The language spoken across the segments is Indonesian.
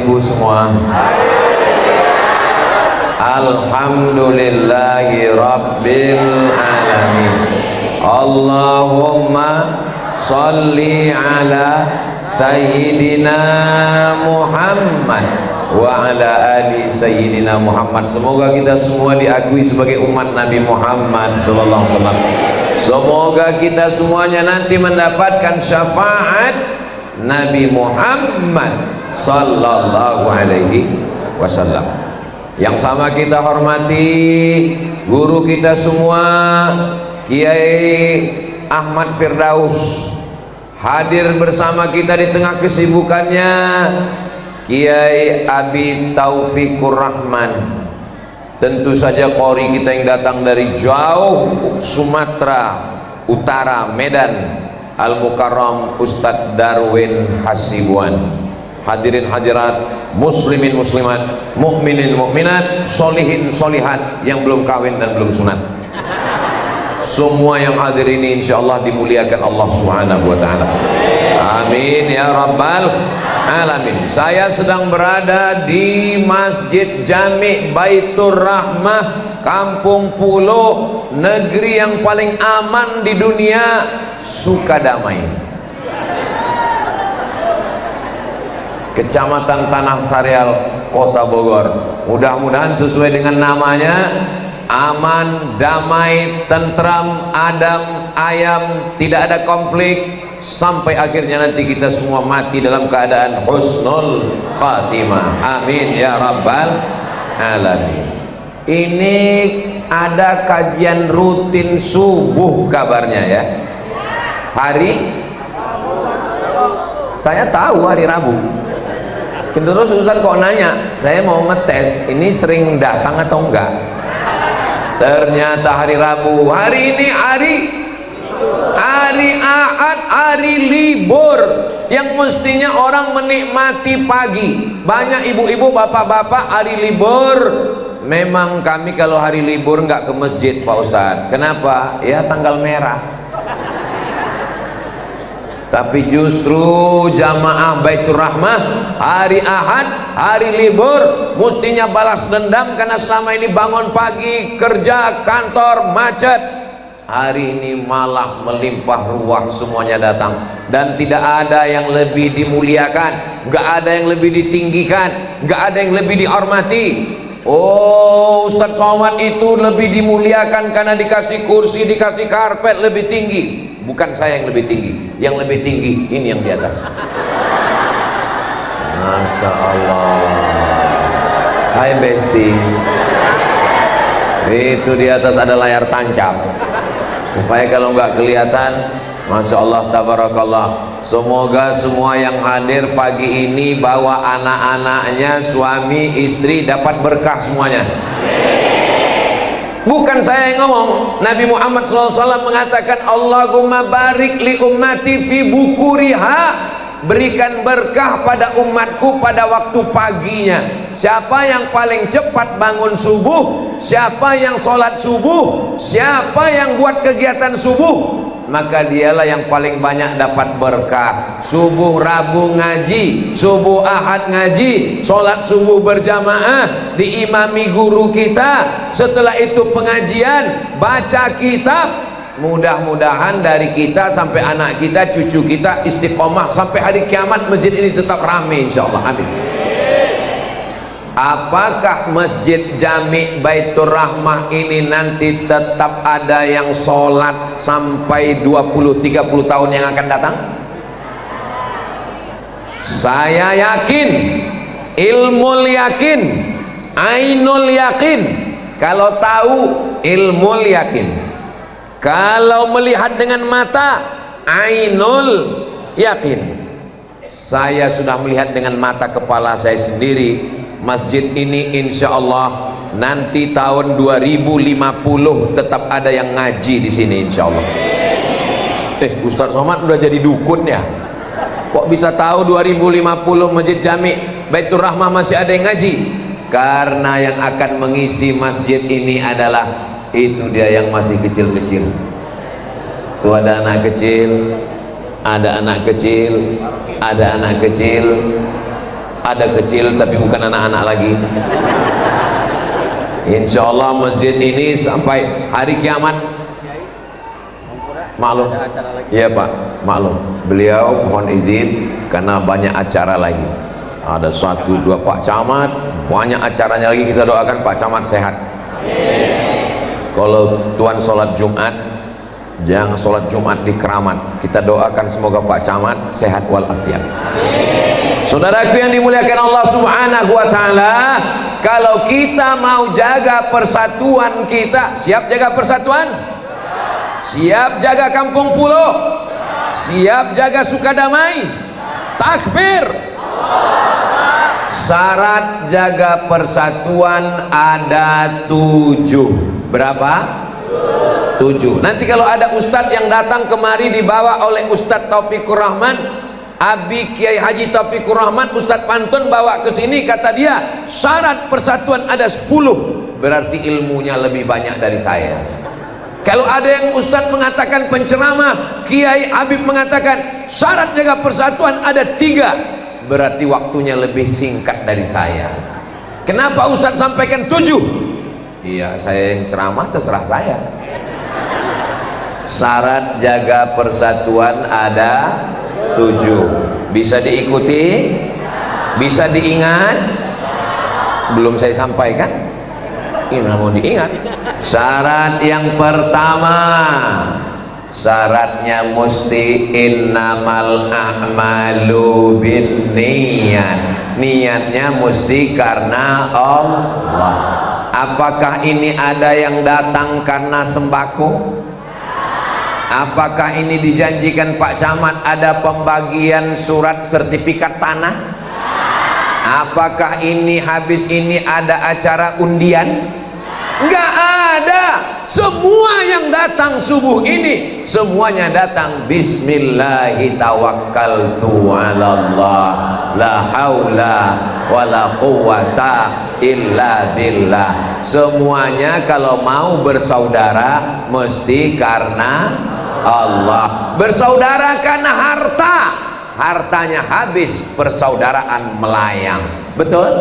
Ibu semua? Alhamdulillahi Rabbil Alamin. Allahumma salli ala Sayyidina Muhammad wa ala ali Sayyidina Muhammad. Semoga kita semua diakui sebagai umat Nabi Muhammad sallallahu alaihi wasallam. Semoga kita semuanya nanti mendapatkan syafaat Nabi Muhammad sallallahu alaihi wasallam. Yang sama kita hormati guru kita semua, Kiai Ahmad Firdaus, hadir bersama kita di tengah kesibukannya Kiai Abi Taufikur Rahman. Tentu saja qori kita yang datang dari jauh Sumatera Utara, Medan, Al-Mukarram, Ustadz Darwin Hasibuan. Hadirin hadirat, muslimin muslimat, mukminin mukminat, solihin solihat yang belum kawin dan belum sunat, semua yang hadir ini insyaallah dimuliakan Allah Subhanahu wa taala. Amin ya rabbal alamin. Saya sedang berada di Masjid Jami Baitur Rahmah, Kampung Pulo, negeri yang paling aman di dunia, Sukadamai, Kecamatan Tanah Sareal, Kota Bogor. Mudah-mudahan sesuai dengan namanya, aman, damai, tentram, adem, ayam, tidak ada konflik, sampai akhirnya nanti kita semua mati dalam keadaan husnul khatimah. Amin ya rabbal alamin. Ini ada kajian rutin subuh kabarnya ya. Hari saya tahu hari Rabu. Terus Ustaz kok nanya, saya mau ngetes ini sering datang atau enggak. Ternyata hari Rabu. Hari ini hari Ahad, hari libur yang mestinya orang menikmati pagi. Banyak ibu-ibu, bapak-bapak hari libur. Memang kami kalau hari libur nggak ke masjid Pak Ustadz. Kenapa? Ya tanggal merah. Tapi justru jamaah Baitur Rahmah hari Ahad, hari libur, mestinya balas dendam karena selama ini bangun pagi, kerja, kantor, macet. Hari ini malah melimpah ruah, semuanya datang. Dan tidak ada yang lebih dimuliakan, nggak ada yang lebih ditinggikan, nggak ada yang lebih dihormati. Oh, Ustadz Somad itu lebih dimuliakan karena dikasih kursi, dikasih karpet lebih tinggi. Bukan saya yang lebih tinggi, yang lebih tinggi ini yang di atas. Masya Allah. Hai Besti. Itu di atas ada layar tancap, supaya kalau nggak kelihatan. Masya Allah, tabarakallah. Semoga semua yang hadir pagi ini bawa anak-anaknya, suami, istri, dapat berkah semuanya. Bukan saya yang ngomong, Nabi Muhammad SAW mengatakan, Allahumma barik li ummati fi bukuriha, berikan berkah pada umatku pada waktu paginya. Siapa yang paling cepat bangun subuh, siapa yang sholat subuh, siapa yang buat kegiatan subuh, maka dialah yang paling banyak dapat berkah. Subuh Rabu ngaji, subuh Ahad ngaji, sholat subuh berjamaah diimami guru kita, setelah itu pengajian, baca kitab. Mudah-mudahan dari kita sampai anak kita, cucu kita istiqomah sampai hari kiamat, masjid ini tetap ramai insyaallah. Amin. Apakah Masjid Jami Baitur Rahmah ini nanti tetap ada yang sholat sampai 20-30 tahun yang akan datang? Saya yakin, ilmul yakin, ainul yakin. Kalau tahu, ilmul yakin. Kalau melihat dengan mata, ainul yakin. Saya sudah melihat dengan mata kepala saya sendiri. Masjid ini insya Allah nanti tahun 2050 tetap ada yang ngaji di sini insya Allah. Ustadz Somad udah jadi dukun ya? Kok bisa tahu 2050 Masjid Jami Baitur Rahmah masih ada yang ngaji? Karena yang akan mengisi masjid ini adalah itu dia yang masih kecil-kecil. Tuh ada anak kecil, ada anak kecil, ada anak kecil. ada kecil tapi bukan anak-anak lagi. Insya Allah masjid ini sampai hari kiamat, maklum ya Pak, maklum beliau mohon izin karena banyak acara lagi, ada 1, 2 Pak Camat, banyak acaranya lagi. Kita doakan Pak Camat sehat. Kalau tuan sholat Jumat, jangan sholat Jumat di Keramat, kita doakan semoga Pak Camat sehat walafiat. Saudaraku yang dimuliakan Allah Subhanahu wa Ta'ala, kalau kita mau jaga persatuan kita, siap jaga persatuan? Siap jaga kampung pulau? Siap jaga sukadamai? Takbir! Syarat jaga persatuan ada 7. Berapa? 7. Nanti kalau ada ustadz yang datang kemari dibawa oleh Ustadz Taufikur Rahman, Abi Kiai Haji Taufikur Rahman, Ustadz Pantun bawa ke sini, kata dia syarat persatuan ada 10, berarti ilmunya lebih banyak dari saya. Kalau ada yang Ustadz mengatakan, penceramah Kiai Habib mengatakan syarat jaga persatuan ada 3, berarti waktunya lebih singkat dari saya. Kenapa Ustadz sampaikan 7? Iya, saya yang ceramah, terserah saya. Syarat jaga persatuan ada 7. Bisa diikuti? Bisa diingat? Belum saya sampaikan, ini mau diingat. Syarat yang pertama, syaratnya mesti innamal a'malu binniyat, niatnya mesti karena Allah. Apakah ini ada yang datang karena sembako? Apakah ini dijanjikan Pak Camat ada pembagian surat sertifikat tanah? Apakah ini habis ini ada acara undian? Enggak ada. Semua yang datang subuh ini semuanya datang bismillahi tawakkaltu ala Allah la haula wala quwata illa billah. Semuanya kalau mau bersaudara mesti karena Allah. Bersaudara karena harta, hartanya habis, persaudaraan melayang. Betul?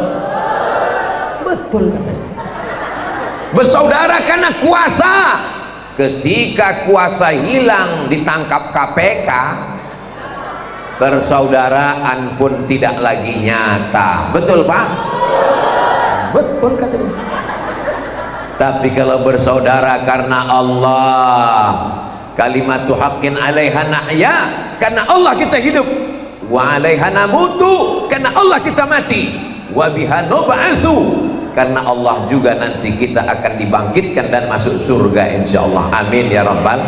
Betul katanya. Bersaudara karena kuasa, ketika kuasa hilang ditangkap KPK, persaudaraan pun tidak lagi nyata. Betul Pak? Betul katanya. Tapi kalau bersaudara karena Allah, kalimatu haqqin 'alaiha nahya, karena Allah kita hidup, wa 'alaiha namutu, karena Allah kita mati, wa biha nub'atsu, karena Allah juga nanti kita akan dibangkitkan dan masuk surga insyaallah. Amin ya rabbal.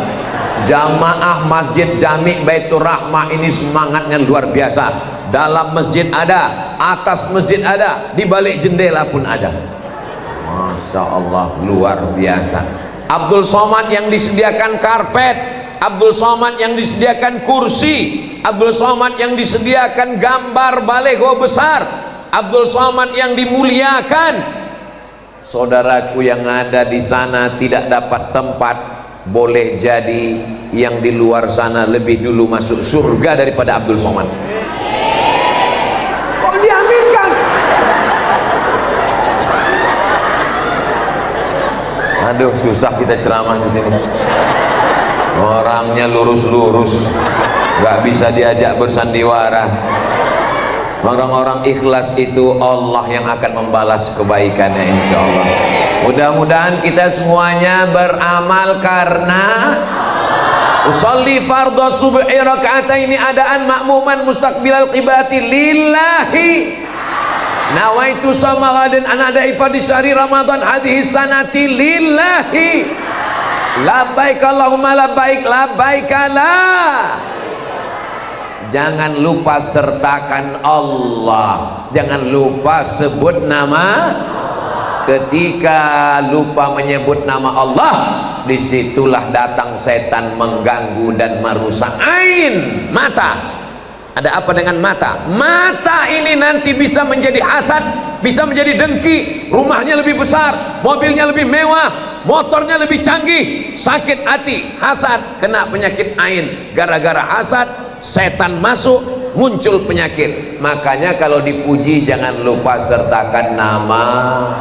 Jamaah Masjid Jami' Baitur Rahmah ini semangatnya luar biasa. Dalam masjid ada, atas masjid ada, di balik jendela pun ada. Masya Allah, luar biasa. Abdul Somad yang disediakan karpet, Abdul Somad yang disediakan kursi, Abdul Somad yang disediakan gambar baliho besar, Abdul Somad yang dimuliakan. Saudaraku yang ada di sana tidak dapat tempat, boleh jadi yang di luar sana lebih dulu masuk surga daripada Abdul Somad. Kok diaminkan? Aduh, susah kita ceramah di sini. Orangnya lurus-lurus, nggak bisa diajak bersandiwara. Orang-orang ikhlas itu Allah yang akan membalas kebaikannya insya Allah. Mudah-mudahan kita semuanya beramal karena usolli fardhu subhi raka'ataini adaan ma'muman mustaqbilal qiblati lillahi nawaitu samawadin anada ifadi syahri ramadan hadhihi sanati lillahi labbaik Allahumma labbaik labbaik la. Jangan lupa sertakan Allah, jangan lupa sebut nama. Ketika lupa menyebut nama Allah, disitulah datang setan mengganggu dan merusak ain, mata. Ada apa dengan mata? Mata ini nanti bisa menjadi hasad, bisa menjadi dengki, rumahnya lebih besar, mobilnya lebih mewah, motornya lebih canggih, sakit hati, hasad, kena penyakit ain. Gara-gara hasad, setan masuk, muncul penyakit. Makanya kalau dipuji jangan lupa sertakan nama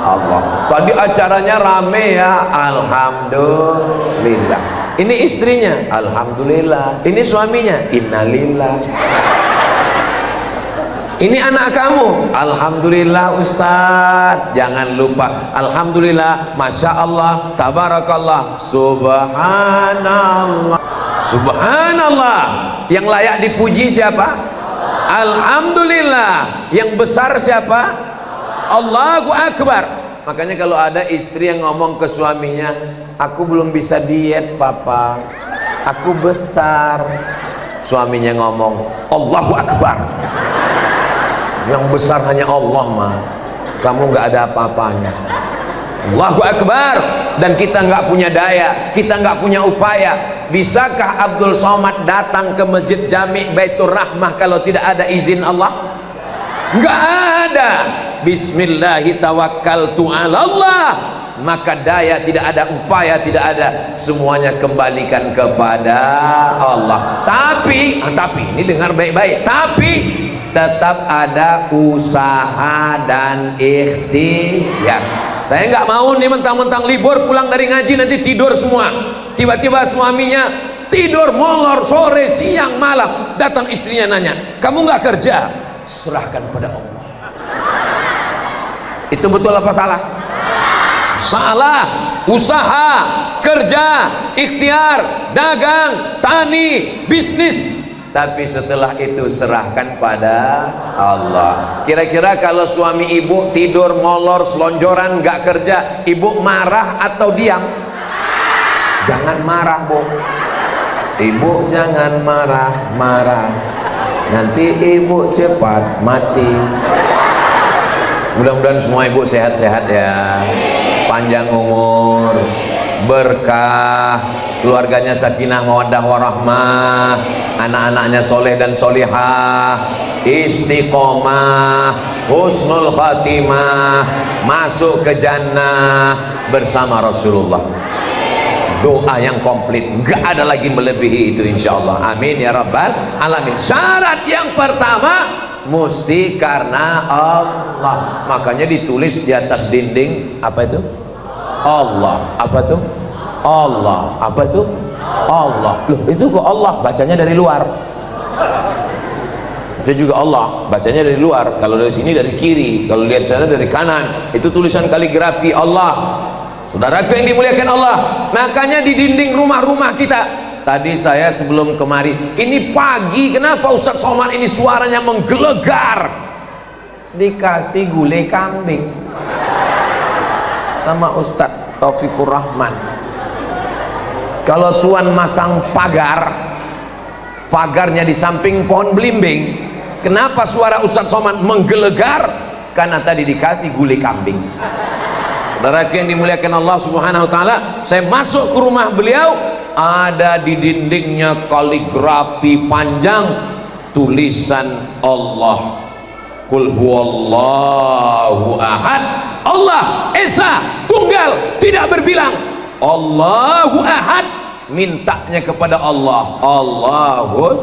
Allah. Tadi acaranya rame ya, alhamdulillah. Ini istrinya, alhamdulillah. Ini suaminya, innalillah. Ini anak kamu, alhamdulillah Ustadz. Jangan lupa alhamdulillah, masya Allah, tabarakallah, subhanallah, subhanallah. Yang layak dipuji siapa? Alhamdulillah. Yang besar siapa? Allahu Akbar. Makanya kalau ada istri yang ngomong ke suaminya, aku belum bisa diet papa, aku besar. Suaminya ngomong, Allahu Akbar. Yang besar hanya Allah mah, kamu nggak ada apa-apanya. Allahu Akbar. Dan kita nggak punya daya, kita nggak punya upaya. Bisakah Abdul Somad datang ke Masjid Jami' Baitur Rahmah kalau tidak ada izin Allah? Nggak ada. Bismillahi tawakkaltu 'ala Allah. Maka daya tidak ada, upaya tidak ada, semuanya kembalikan kepada Allah. Tapi ini dengar baik-baik, tapi tetap ada usaha dan ikhtiar. Saya nggak mau nih mentang-mentang libur pulang dari ngaji nanti tidur semua. Tiba-tiba suaminya tidur molor sore siang malam, datang istrinya nanya, kamu nggak kerja? Serahkan pada Allah. Itu betul apa salah? Salah. Usaha, kerja, ikhtiar, dagang, tani, bisnis, tapi setelah itu serahkan pada Allah. Kira-kira kalau suami ibu tidur molor selonjoran nggak kerja, ibu marah atau diam? Jangan marah, Bu. Ibu jangan marah-marah, nanti ibu cepat mati. Mudah-mudahan semua ibu sehat-sehat ya, panjang umur, berkah, keluarganya sakinah mawaddah warahmah, anak-anaknya soleh dan solihah, istiqomah, husnul khatimah, masuk ke jannah bersama Rasulullah. Doa yang komplit, nggak ada lagi melebihi itu insyaallah. Amin ya rabbal alamin. Syarat yang pertama mesti karena Allah. Makanya ditulis di atas dinding apa itu? Allah. Apa tuh? Allah. Apa itu? Allah. Loh, itu kok Allah? Bacanya dari luar. Itu juga Allah, bacanya dari luar. Kalau dari sini dari kiri, kalau lihat sana dari kanan. Itu tulisan kaligrafi Allah. Saudaraku yang dimuliakan Allah, makanya di dinding rumah-rumah kita. Tadi saya sebelum kemari, ini pagi, kenapa Ustadz Somad ini suaranya menggelegar? Dikasih gulai kambing sama Ustadz Taufikur Rahman. Kalau tuan masang pagarnya di samping pohon belimbing, kenapa suara Ustadz Somad menggelegar? Karena tadi dikasih gulai kambing. Saudara yang dimuliakan Allah Subhanahu wa taala, saya masuk ke rumah beliau, ada di dindingnya kaligrafi panjang tulisan Allah. Qul huwallahu ahad, Allah esa tunggal tidak berbilang. Allahu ahad, mintanya kepada Allah. Allahus,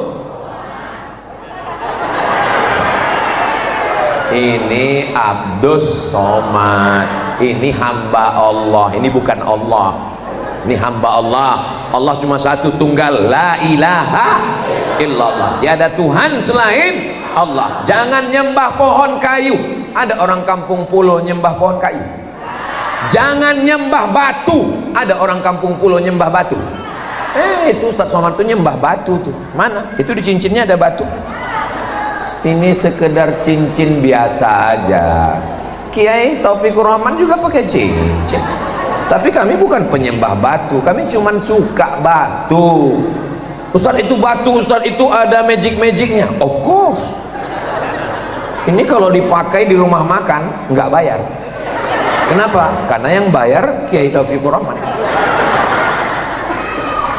ini Abdus Somad, ini hamba Allah, ini bukan Allah, ini hamba Allah. Allah cuma satu tunggal, la ilaha illallah, tiada Tuhan selain Allah. Jangan nyembah pohon kayu. Ada orang kampung pulau nyembah pohon kayu. Jangan nyembah batu. Ada orang kampung pulau nyembah batu. Itu Ustadz Somad tuh nyembah batu tuh. Mana? Itu di cincinnya ada batu. Ini sekedar cincin biasa aja. Kiai Taufikur Rahman juga pakai cincin. Tapi kami bukan penyembah batu, kami cuman suka batu. Ustadz itu batu, Ustadz itu ada magic-magicnya. Of course. Ini kalau dipakai di rumah makan nggak bayar. Kenapa? Karena yang bayar Kiai Taufikur Rahman.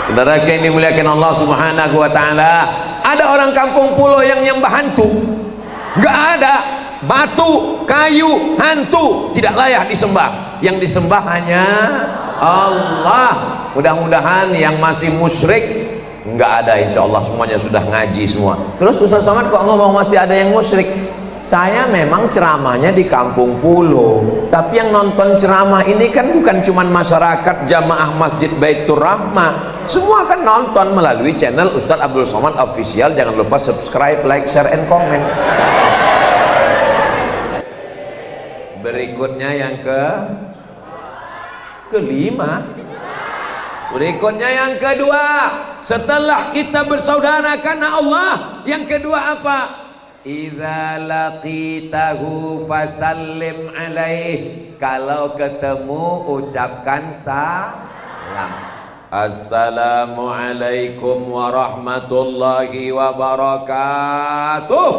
Saudara yang dimuliakan Allah Subhanahu wa taala, ada orang kampung pulau yang nyembah hantu? Nggak ada. Batu, kayu, hantu tidak layak disembah. Yang disembah hanya Allah. Mudah-mudahan yang masih musyrik Nggak ada, insya Allah semuanya sudah ngaji semua. Terus Ustaz Somad kok ngomong masih ada yang musyrik? Saya memang ceramahnya di Kampung Pulo, tapi yang nonton ceramah ini kan bukan cuma masyarakat jamaah Masjid Baitur Rahmah, semua kan nonton melalui channel Ustadz Abdul Somad Official. Jangan lupa subscribe, like, share, and comment. Berikutnya yang kelima. Berikutnya yang kedua, setelah kita bersaudara karena Allah, yang kedua apa? Idza laqitahu fasallim alaih. Kalau ketemu ucapkan salam. Assalamualaikum warahmatullahi wabarakatuh.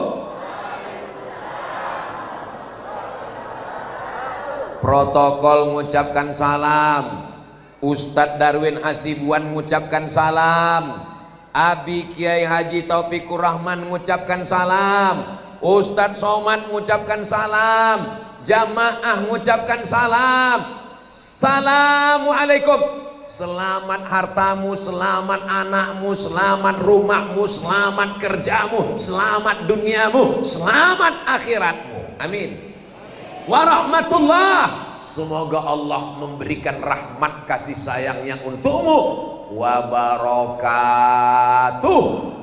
Protokol mengucapkan salam. Ustadz Darwin Hasibuan mengucapkan salam. Abi Kiai Haji Taufikur Rahman mengucapkan salam. Ustadz Somad mengucapkan salam. Jamaah mengucapkan salam. Assalamualaikum. Selamat hartamu, selamat anakmu, selamat rumahmu, selamat kerjamu, selamat duniamu, selamat akhiratmu. Amin. Warahmatullah. Semoga Allah memberikan rahmat kasih sayangnya untukmu. Wabarakatuh.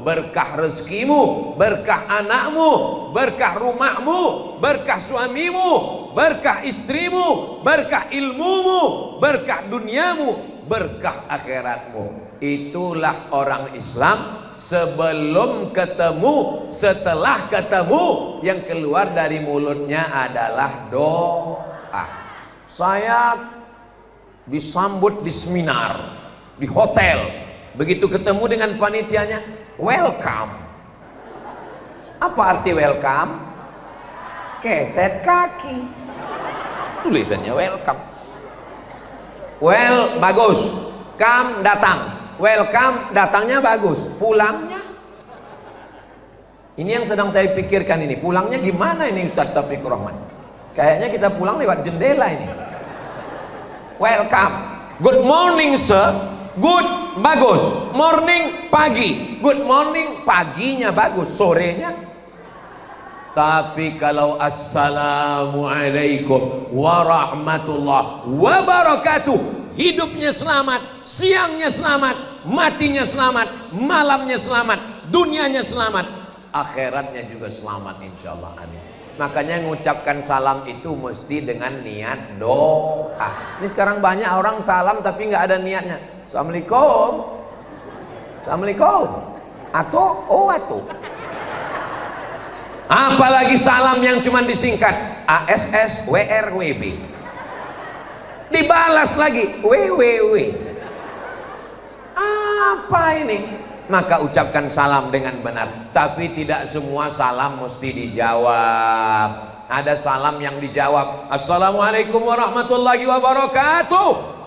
Berkah rezekimu, berkah anakmu, berkah rumahmu, berkah suamimu, berkah istrimu, berkah ilmumu, berkah duniamu, berkah akhiratmu. Itulah orang Islam. Sebelum ketemu, setelah ketemu, yang keluar dari mulutnya adalah doa. Saya disambut di seminar, di hotel. Begitu ketemu dengan panitianya, welcome. Apa arti welcome? Keset kaki. Tulisannya welcome. Well, bagus. Come, datang. Welcome, datangnya bagus. Pulangnya, ini yang sedang saya pikirkan ini. Pulangnya gimana ini Ustadz Taufikur Rahman? Kayaknya kita pulang lewat jendela ini. Welcome. Good morning sir. Good, bagus. Morning, pagi. Good morning, paginya bagus. Sorenya. Tapi kalau assalamualaikum warahmatullahi wabarakatuh, hidupnya selamat, siangnya selamat, matinya selamat, malamnya selamat, dunianya selamat, akhiratnya juga selamat insyaallah. Amin. Makanya mengucapkan salam itu mesti dengan niat doa. Ini sekarang banyak orang salam tapi nggak ada niatnya. Assalamualaikum, assalamualaikum, atau atau. Apalagi salam yang cuma disingkat ASS WR WB. Dibalas lagi WWW. Apa ini? Maka ucapkan salam dengan benar. Tapi tidak semua salam mesti dijawab. Ada salam yang dijawab, assalamualaikum warahmatullahi wabarakatuh.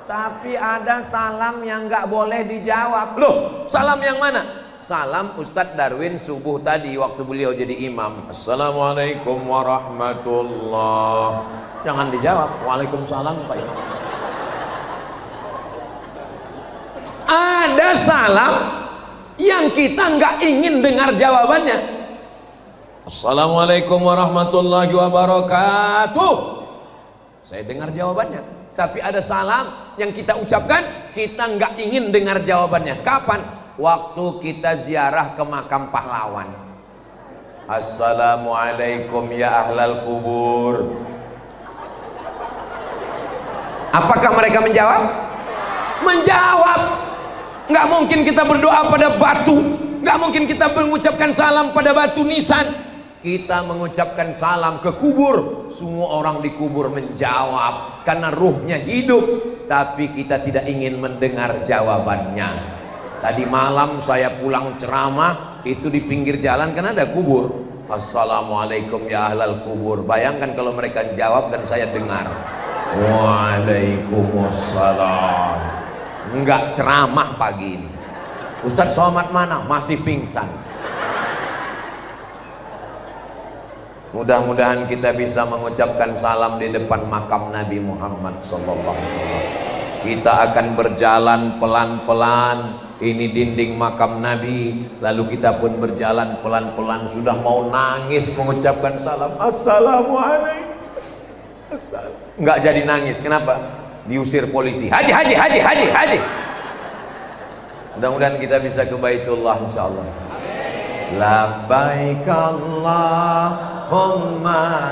Tapi ada salam yang nggak boleh dijawab. Loh, salam yang mana? Salam Ustadz Darwin subuh tadi waktu beliau jadi imam. Assalamualaikum warahmatullahi. Jangan dijawab. Waalaikumsalam Pak Imam. Ada salam yang kita nggak ingin dengar jawabannya. Assalamualaikum warahmatullahi wabarakatuh. Saya dengar jawabannya. Tapi ada salam yang kita ucapkan, kita nggak ingin dengar jawabannya. Kapan? Waktu kita ziarah ke makam pahlawan. Assalamualaikum ya ahlal kubur. Apakah mereka menjawab? Menjawab. Nggak mungkin kita berdoa pada batu, nggak mungkin kita mengucapkan salam pada batu nisan. Kita mengucapkan salam ke kubur, semua orang di kubur menjawab karena ruhnya hidup, tapi kita tidak ingin mendengar jawabannya. Tadi malam saya pulang ceramah, itu di pinggir jalan kan ada kubur. Assalamualaikum ya ahlal kubur. Bayangkan kalau mereka jawab dan saya dengar. Waalaikumsalam. Enggak ceramah pagi ini. Ustadz Somad mana? Masih pingsan. Mudah-mudahan kita bisa mengucapkan salam di depan makam Nabi Muhammad SAW. Kita akan berjalan pelan-pelan. Ini dinding makam Nabi. Lalu kita pun berjalan pelan-pelan. Sudah mau nangis mengucapkan salam. Assalamualaikum. Nggak jadi nangis. Kenapa? Diusir polisi. Haji, haji, haji, haji, haji. Mudah-mudahan kita bisa ke Baitullah insyaallah. Labbaik Allahumma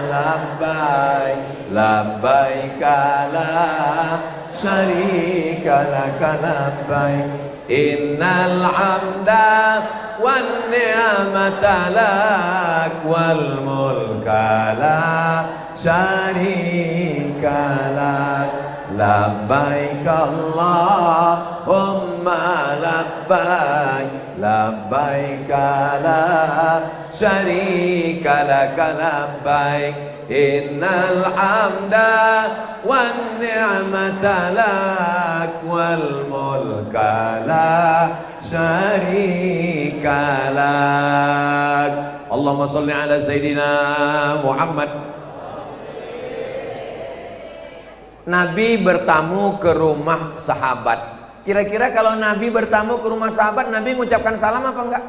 labbaik, labbaik la syarika laka labbaik, innal hamda wan ni'mata lak wal mulka la syarika lak. Labbaik Allahumma labbaik, labbaik la syarika laka labbaik, innal hamda wan ni'mata lak wal mulka la syarika lak. Allahumma shalli ala Sayyidina Muhammad. Nabi bertamu ke rumah sahabat. Kira-kira kalau Nabi bertamu ke rumah sahabat, Nabi mengucapkan salam apa enggak?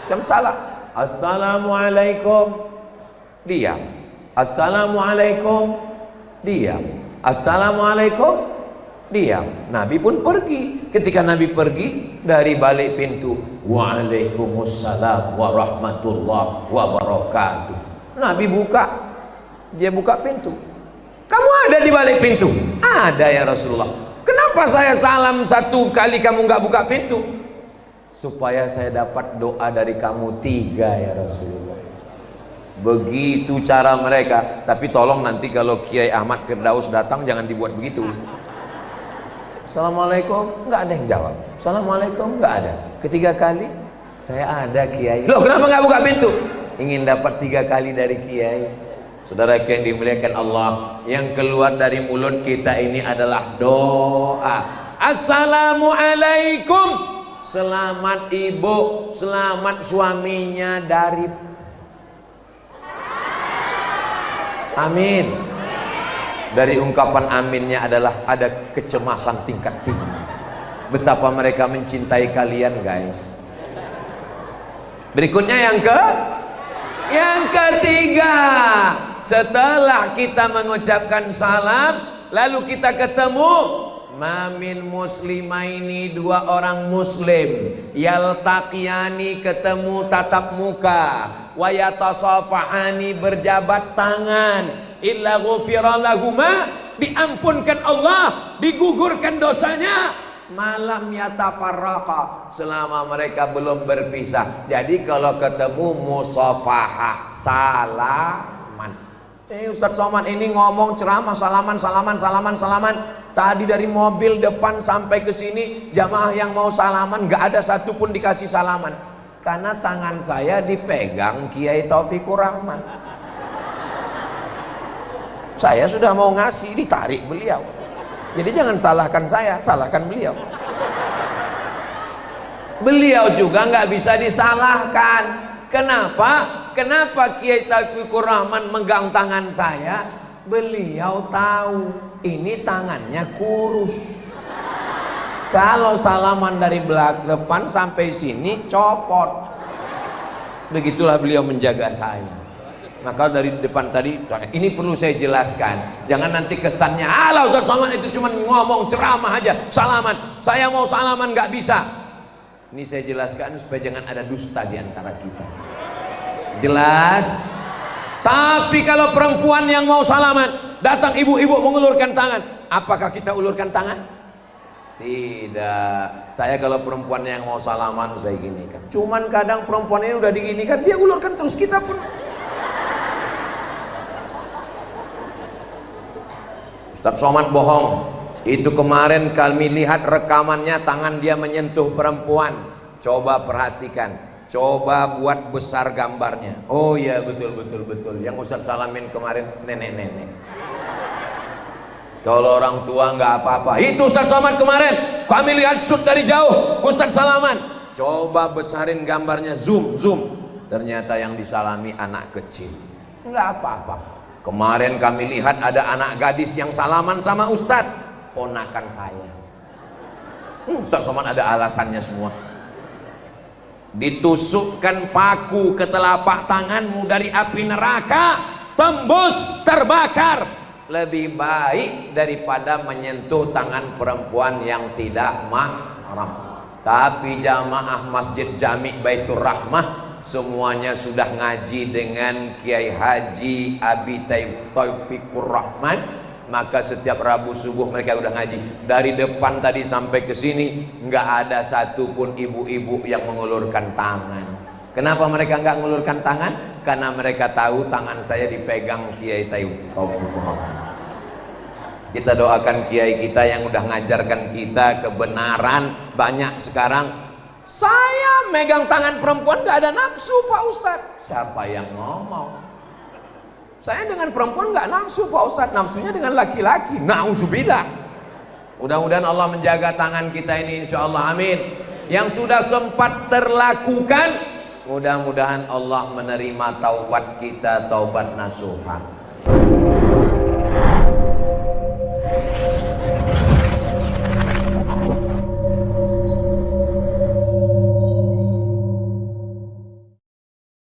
Ucap salam. Assalamualaikum. Diam. Assalamualaikum. Diam. Assalamualaikum. Diam. Nabi pun pergi. Ketika Nabi pergi, dari balik pintu, Waalaikumsalam warahmatullahi wabarakatuh. Nabi buka. Dia buka pintu. Kamu ada di balik pintu? Ada ya Rasulullah. Kenapa saya salam satu kali kamu nggak buka pintu? Supaya saya dapat doa dari kamu 3 ya Rasulullah. Begitu cara mereka. Tapi tolong nanti kalau Kiai Ahmad Firdaus datang jangan dibuat begitu. Assalamualaikum, nggak ada yang jawab. Assalamualaikum, nggak ada. Ketiga kali, saya ada Kiai. Loh kenapa nggak buka pintu? Ingin dapat 3 kali dari Kiai. Saudara yang dimuliakan Allah, yang keluar dari mulut kita ini adalah doa. Assalamualaikum. Selamat ibu, selamat suaminya dari. Amin. Dari ungkapan aminnya adalah ada kecemasan tingkat tinggi. Betapa mereka mencintai kalian guys. Berikutnya yang ketiga, setelah kita mengucapkan salam, lalu kita ketemu. Mamin muslimaini, 2 orang muslim, yaltaqiyani, ketemu tatap muka, wa yatasafahani, berjabat tangan, illa ghufira lahuma, diampunkan Allah, digugurkan dosanya, malam yatafarraqa, selama mereka belum berpisah. Jadi kalau ketemu musafahah, salaman. Ustadz Somad ini ngomong ceramah salaman, salaman, salaman, salaman. Tadi dari mobil depan sampai ke sini, jamaah yang mau salaman gak ada satupun dikasih salaman. Karena tangan saya dipegang Kiai Taufikur Rahman. Saya sudah mau ngasih, ditarik beliau. Jadi jangan salahkan saya, salahkan beliau. Beliau juga nggak bisa disalahkan. Kenapa? Kenapa Kiai Taufikur Rahman megang tangan saya? Beliau tahu ini tangannya kurus. Kalau salaman dari belakang depan sampai sini copot. Begitulah beliau menjaga saya. Maka dari depan tadi, ini perlu saya jelaskan. Jangan nanti kesannya, alah Ustadz Somad itu cuma ngomong ceramah aja, salaman. Saya mau salaman nggak bisa. Ini saya jelaskan supaya jangan ada dusta di antara kita. Jelas? Tapi kalau perempuan yang mau salaman, datang ibu-ibu mengulurkan tangan, apakah kita ulurkan tangan? Tidak. Saya kalau perempuan yang mau salaman saya ginikan. Cuman kadang perempuan ini udah diginikan, dia ulurkan terus, kita pun. Ustadz Somad bohong. Itu kemarin kami lihat rekamannya, tangan dia menyentuh perempuan. Coba perhatikan. Coba buat besar gambarnya. Oh ya, betul. Yang Ustadz salamin kemarin nenek-nenek. Kalau orang tua nggak apa-apa. Itu Ustadz Somad kemarin. Kami lihat shoot dari jauh. Ustadz salaman. Coba besarin gambarnya, zoom. Ternyata yang disalami anak kecil. Nggak apa-apa. Kemarin kami lihat ada anak gadis yang salaman sama Ustadz. ponakan saya. Ustaz Somad ada alasannya semua. Ditusukkan paku ke telapak tanganmu dari api neraka, tembus, terbakar, lebih baik daripada menyentuh tangan perempuan yang tidak mahram. Tapi jamaah Masjid Jami' Baitur Rahmah semuanya sudah ngaji dengan Kiai Haji Abi Taufikur Rahman. Maka setiap Rabu subuh mereka udah ngaji. Dari depan tadi sampai ke sini nggak ada satupun ibu-ibu yang mengulurkan tangan. Kenapa mereka nggak mengulurkan tangan? Karena mereka tahu tangan saya dipegang Kiai Taufikur Rahman. Kita doakan kiai kita yang udah ngajarkan kita kebenaran. Banyak sekarang saya megang tangan perempuan gak ada nafsu Pak Ustadz. Siapa yang ngomong? Saya dengan perempuan gak nafsu Pak Ustadz, nafsunya dengan laki-laki. Nauzubillah. Mudah-mudahan Allah menjaga tangan kita ini, insya Allah, amin. Yang sudah sempat terlakukan, mudah-mudahan Allah menerima taubat kita, taubat nasuha.